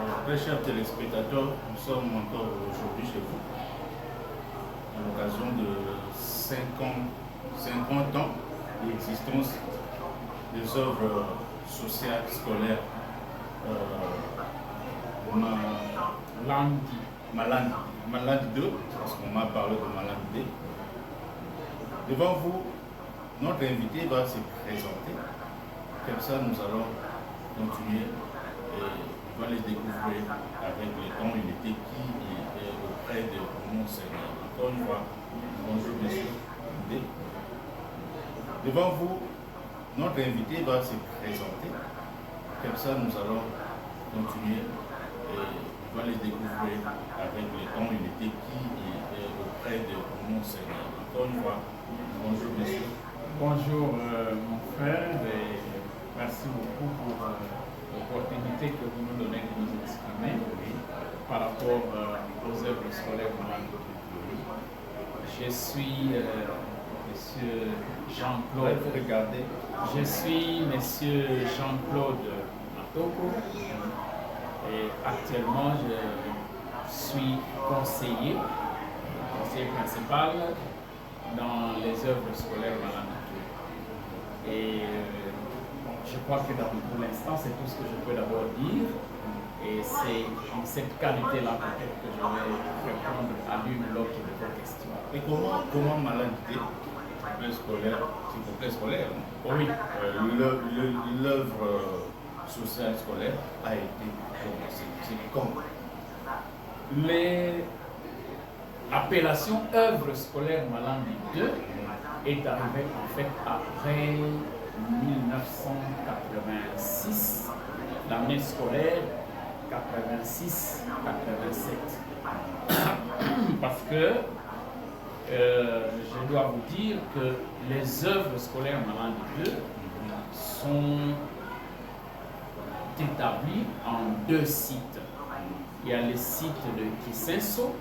Très chers téléspectateurs, nous sommes encore aujourd'hui chez vous à l'occasion de 50 ans d'existence des œuvres sociales scolaires Malandi 2, parce qu'on m'a parlé de Malandi 2. Devant vous, notre invité va se présenter. Comme ça, nous allons continuer et on va les découvrir avec le temps. Il était qui et auprès de mon Seigneur. Encore une fois, bonjour monsieur. Devant vous, notre invité va se présenter. Comme ça, nous allons continuer et on va les découvrir avec le temps. Il était qui et auprès de mon Seigneur. Encore une fois, bonjour monsieur. Bonjour mon frère et merci beaucoup pour l'opportunité que vous nous donnez de nous exprimer par rapport aux œuvres scolaires Malandi. Je suis monsieur Jean-Claude. Je suis monsieur Jean-Claude Matoko et actuellement je suis conseiller principal dans les œuvres scolaires Malandi. Et je crois que pour l'instant, c'est tout ce que je peux d'abord dire. Et c'est en cette qualité-là peut-être que je vais répondre à l'une ou l'autre de vos questions. Et comment Malandi scolaire, s'il vous plaît, scolaire, oui. L'œuvre sociale scolaire a été commencée. C'est quand? L'appellation œuvre scolaire Malandi 2 est arrivée en fait après 1986, l'année scolaire 86-87. Parce que je dois vous dire que les œuvres scolaires Malandi 2 sont établies en deux sites. Il y a le site de Kisenso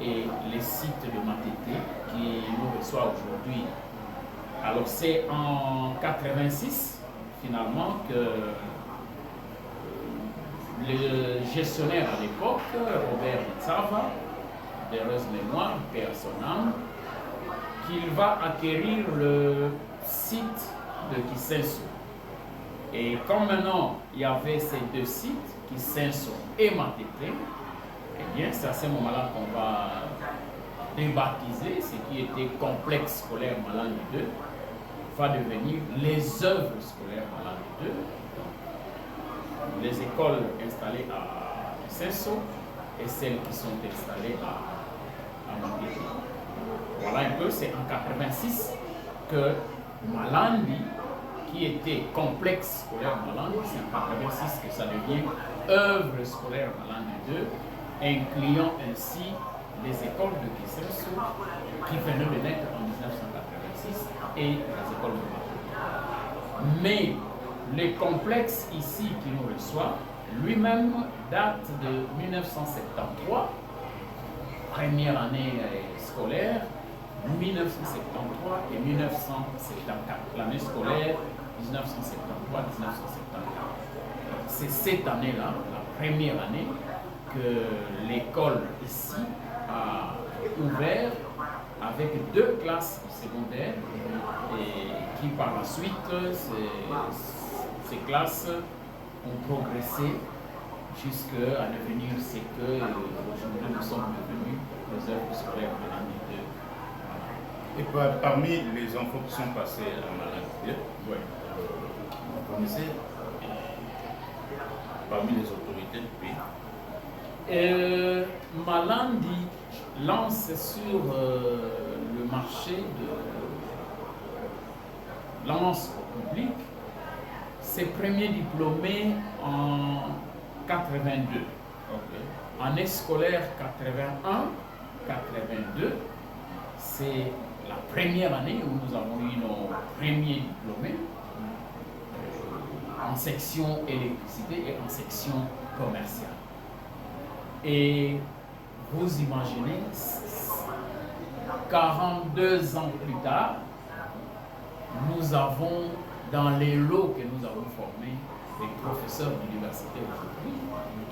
et le site de Matete qui nous reçoit aujourd'hui. Alors c'est en 86 finalement que le gestionnaire à l'époque, Robert Itsava, d'heureuse mémoire, paix à son âme, qu'il va acquérir le site de Kisenso. Et comme maintenant il y avait ces deux sites, Kisenso et Matete, eh bien c'est à ce moment-là qu'on va débaptiser ce qui était complexe scolaire Malandi 2, va devenir les œuvres scolaires Malandi 2, les écoles installées à Kisenso et celles qui sont installées à Matete. Voilà un peu, c'est en 86 que Malandi, qui était complexe scolaire Malandi, c'est en 86 que ça devient œuvre scolaire Malandi 2, incluant ainsi les écoles de Kisenso qui venaient de naître en 1986 et les écoles de Matete. Mais le complexe ici qui nous reçoit, lui-même date de 1973, première année scolaire, 1973 et 1974, l'année scolaire 1973-1974. C'est cette année-là, la première année, que l'école ici a ouvert avec deux classes secondaires et qui par la suite, ces classes ont progressé jusqu'à devenir ce que aujourd'hui nous sommes devenus, les œuvres scolaires Malandi 2. Et parmi les enfants qui sont passés à Malandi 2, vous connaissez parmi les autorités du pays? Malandi lance sur le marché de l'annonce au public ses premiers diplômés en 82. Année scolaire 81-82, c'est la première année où nous avons eu nos premiers diplômés en section électricité et en section commerciale. Et vous imaginez, 42 ans plus tard, nous avons dans les lots que nous avons formés des professeurs d'université aujourd'hui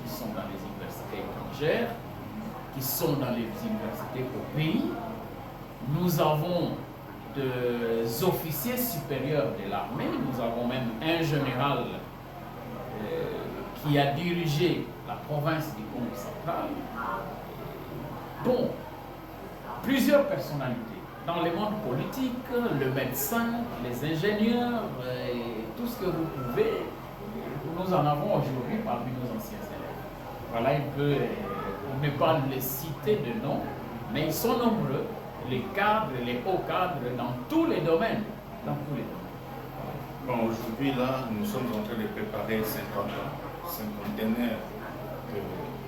qui sont sont dans les universités étrangères, qui sont dans les universités au pays. Nous avons des officiers supérieurs de l'armée, nous avons même un général qui a dirigé la province du Congo central. Bon, plusieurs personnalités dans le monde politique, le médecin, les ingénieurs, tout ce que vous pouvez, nous en avons aujourd'hui parmi nos anciens élèves. Voilà un peu, pour ne pas les citer de nom, mais ils sont nombreux, les cadres, les hauts cadres, dans tous les domaines. Dans tous les domaines. Bon, aujourd'hui, là, nous sommes en train de préparer 50 ans, cinquantenaire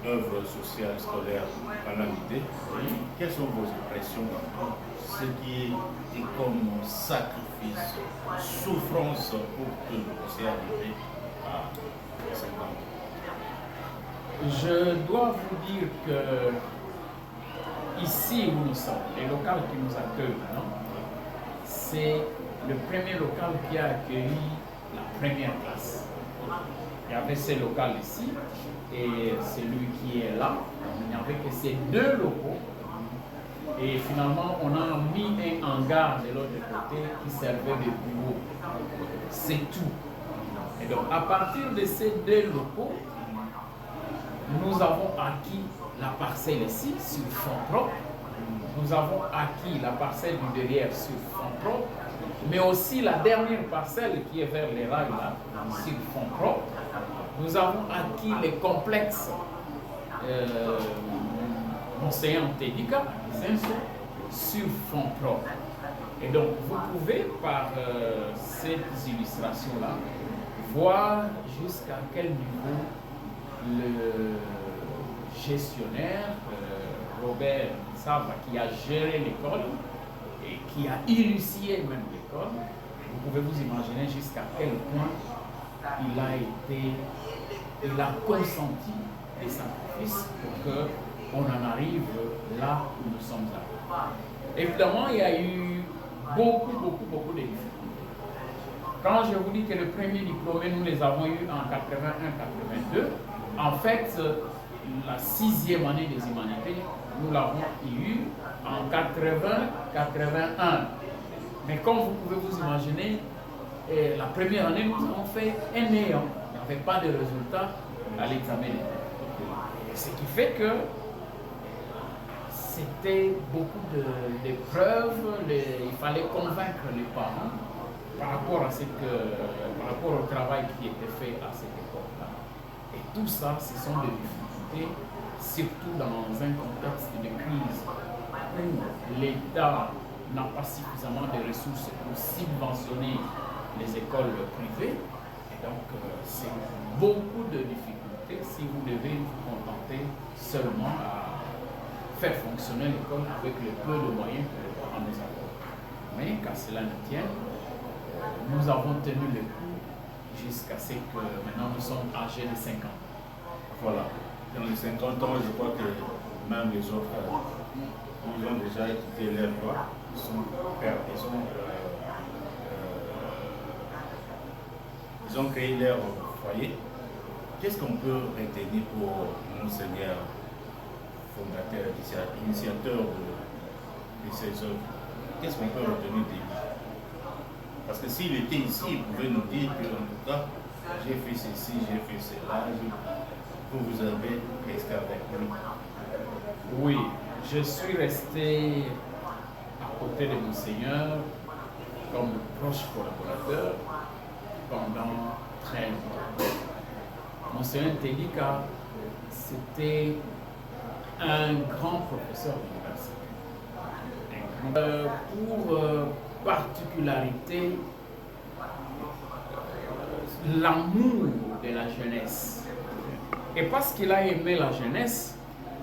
d'œuvres sociales scolaires à l'unité. Quelles sont vos impressions dans ce qui est comme sacrifice, souffrance pour que vous puissiez arriver à 50 ans? Je dois vous dire que ici où nous sommes, les locales qui nous accueillent, c'est le premier local qui a accueilli la première classe. Il y avait ces locales ici et celui qui est là, il n'y avait que ces deux locaux. Et finalement, on a mis un hangar de l'autre côté qui servait de bureau. C'est tout. Et donc, à partir de ces deux locaux, nous avons acquis la parcelle ici sur fonds propres. Nous avons acquis la parcelle du derrière sur fonds propres, mais aussi la dernière parcelle qui est vers les rails là, sur fonds propres. Nous avons acquis les complexes Monseigneur Tedika, sur fonds propres. Et donc, vous pouvez, par ces illustrations-là, voir jusqu'à quel niveau le gestionnaire, Robert Sava, qui a géré l'école et qui a initié même l'école, vous pouvez vous imaginer jusqu'à quel point il a consenti des sacrifices pour qu'on en arrive là où nous sommes arrivés. Évidemment, il y a eu beaucoup de difficultés. Quand je vous dis que le premier diplômé, nous les avons eu en 81-82, en fait, la 6e année des humanités, nous l'avons eu en 80-81. Mais comme vous pouvez vous imaginer, la première année, nous avons fait un néant. Il n'y avait pas de résultat à l'examen. Ce qui fait que c'était beaucoup d'épreuves, il fallait convaincre les parents par rapport au travail qui était fait à cette époque-là. Et tout ça, ce sont des difficultés, surtout dans un contexte de crise où l'État n'a pas suffisamment de ressources pour subventionner les écoles privées. Et donc, c'est beaucoup de difficultés si vous devez vous contenter seulement à faire fonctionner l'école avec le peu de moyens que les parents nous accordent. Mais qu'à cela ne tienne, nous avons tenu le coup jusqu'à ce que maintenant nous sommes âgés de 5 ans. Voilà. Dans les 50 ans, je crois que même les autres, ils ont déjà quitté leur voie. Ils ont créé leur foyer. Qu'est-ce qu'on peut retenir pour Monseigneur, fondateur, initiateur de ces œuvres? Qu'est-ce qu'on peut retenir de lui? Parce que s'il était ici, il pouvait nous dire que, en tout cas, j'ai fait ceci, j'ai fait cela, vous avez resté avec lui. Oui, je suis resté à côté de Monseigneur comme proche collaborateur pendant très longtemps. Monseigneur Tedika, c'était un grand professeur d'université. Pour particularité, l'amour de la jeunesse. Et parce qu'il a aimé la jeunesse,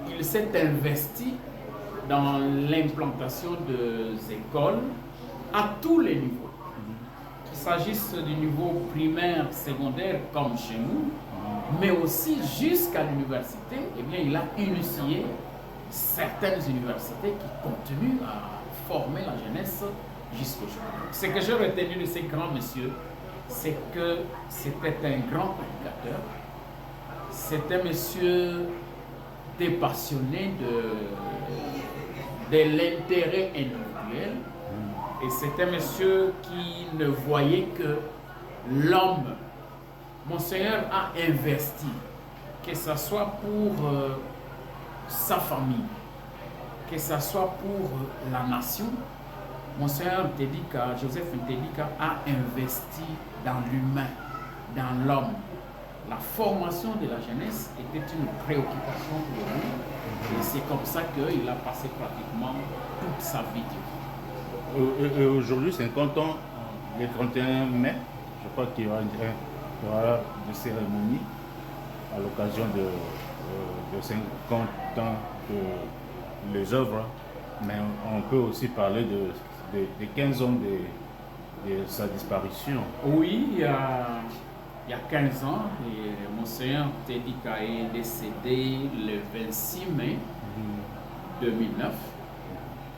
il s'est investi dans l'implantation des écoles à tous les niveaux. Qu'il s'agisse du niveau primaire, secondaire, comme chez nous, mais aussi jusqu'à l'université, eh bien, il a initié certaines universités qui continuent à former la jeunesse jusqu'aujourd'hui. Ce que j'ai retenu de ces grands messieurs, c'est que c'était un grand éducateur, C'est un monsieur dépassionné de l'intérêt individuel. Et c'est un monsieur qui ne voyait que l'homme. Monseigneur a investi, que ce soit pour sa famille, que ce soit pour la nation. Monseigneur Ntedika, Joseph Ntedika a investi dans l'humain, dans l'homme. La formation de la jeunesse était une préoccupation pour lui. Et c'est comme ça qu'il a passé pratiquement toute sa vie. Et aujourd'hui, 50 ans, le 31 mai, je crois qu'il y aura des cérémonies à l'occasion de 50 ans de les œuvres. Mais on peut aussi parler de 15 ans de sa disparition. Oui, il y a 15 ans, et Monseigneur Ntedika est décédé le 26 mai 2009.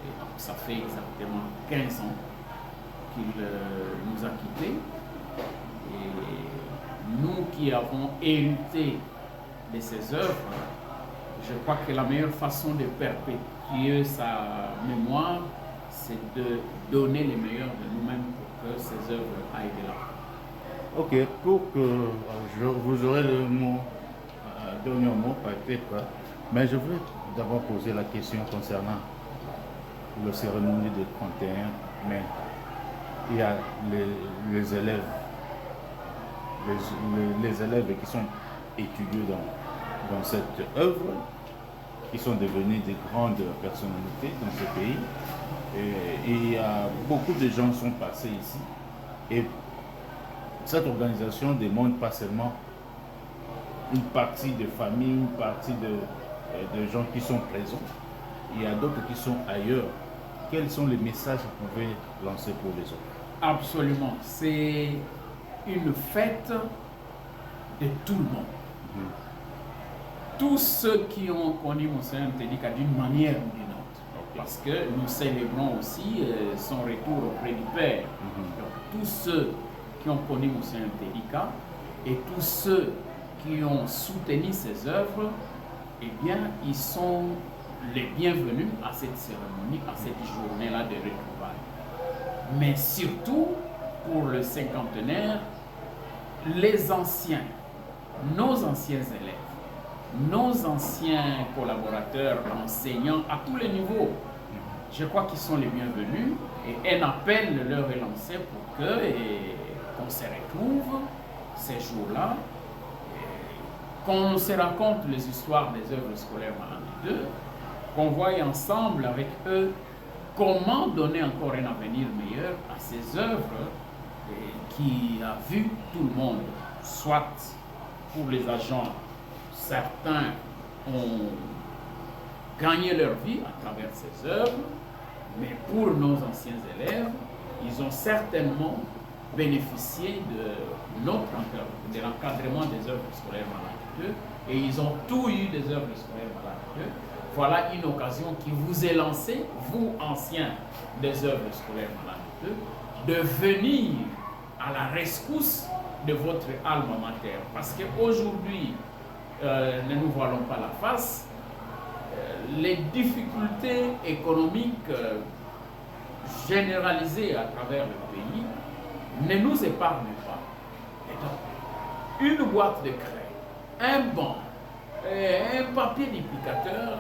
Et donc, ça fait exactement 15 ans qu'il nous a quittés. Et nous qui avons hérité de ses œuvres, je crois que la meilleure façon de perpétuer sa mémoire, c'est de donner le meilleur de nous-mêmes pour que ses œuvres aillent de l'avant. Ok, pour que vous aurez le mot, dernier mot peut-être, mais je veux d'abord poser la question concernant la cérémonie du 31 mai. Il y a les élèves, les élèves qui sont étudiés dans cette œuvre, qui sont devenus des grandes personnalités dans ce pays. Et il y a beaucoup de gens qui sont passés ici. Et cette organisation demande pas seulement une partie de famille, une partie de gens qui sont présents. Il y a d'autres qui sont ailleurs. Quels sont les messages que vous pouvez lancer pour les autres? Absolument. C'est une fête de tout le monde. Tous ceux qui ont connu Monseigneur Ntedika d'une manière ou d'une autre. Parce que nous célébrons aussi son retour auprès du Père. Donc, tous ceux qui ont connu Monseigneur Ntedika et tous ceux qui ont soutenu ses œuvres, eh bien, ils sont les bienvenus à cette cérémonie, à cette journée-là de retrouvailles. Mais surtout, pour le cinquantenaire, les anciens, nos anciens élèves, nos anciens collaborateurs, enseignants à tous les niveaux, je crois qu'ils sont les bienvenus et un appel leur est lancé pour qu'on se retrouve ces jours-là, qu'on se raconte les histoires des œuvres scolaires Malandi II, qu'on voie ensemble avec eux comment donner encore un avenir meilleur à ces œuvres qui a vu tout le monde, soit pour les agents, certains ont gagné leur vie à travers ces œuvres, mais pour nos anciens élèves, ils ont certainement bénéficié de l'encadrement des œuvres scolaires Malandi II, et ils ont tout eu des œuvres scolaires Malandi II. Voilà une occasion qui vous est lancée, vous anciens des œuvres scolaires Malandi II, de venir à la rescousse de votre alma mater. Parce qu'aujourd'hui, ne nous voilons pas la face, les difficultés économiques généralisées à travers le pays ne nous épargnent pas. Et donc, une boîte de craie, un banc, un papier duplicateur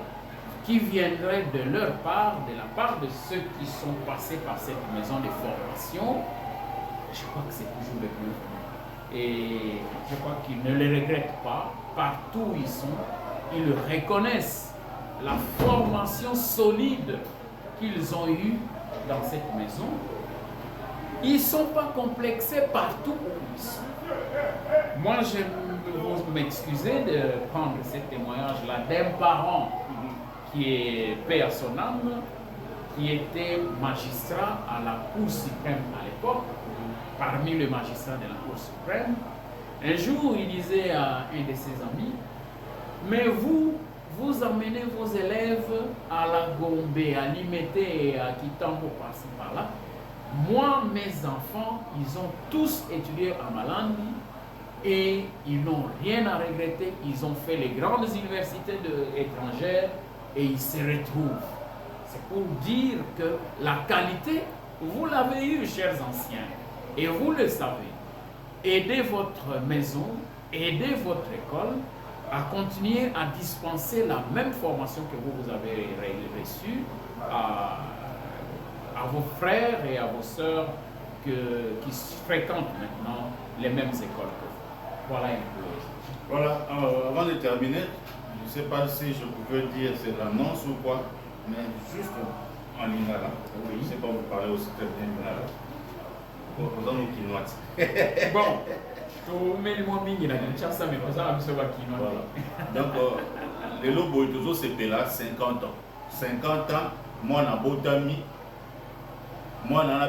qui viendrait de leur part, de la part de ceux qui sont passés par cette maison de formation, je crois que c'est toujours le bienvenu. Et je crois qu'ils ne les regrettent pas. Partout où ils sont, ils reconnaissent la formation solide qu'ils ont eue dans cette maison. Ils ne sont pas complexés partout où ils sont. Moi, je veux m'excuser de prendre ce témoignage-là d'un parent qui est paix à son âme, qui était magistrat à la Cour suprême à l'époque, parmi les magistrats de la Cour suprême. Un jour, il disait à un de ses amis, mais vous amenez vos élèves à la Gombe, à Limete et à Kitambo, par-ci par-là. Moi, mes enfants, ils ont tous étudié à Malandi et ils n'ont rien à regretter. Ils ont fait les grandes universités étrangères et ils se retrouvent. C'est pour dire que la qualité, vous l'avez eue, chers anciens, et vous le savez. Aidez votre maison, aidez votre école à continuer à dispenser la même formation que vous avez reçue à vos frères et à vos sœurs qui fréquentent maintenant les mêmes écoles que vous. Voilà un peu. Voilà, avant de terminer, je ne sais pas si je pouvais dire c'est l'annonce ou quoi, mais juste en lingala. Oui. Je ne sais pas vous parler aussi très bien lingala. Reposons nos quinois. Bon, voilà. Donc, les lobos, toujours c'était là 50 ans. 50 ans, moi, on a beau moi, on a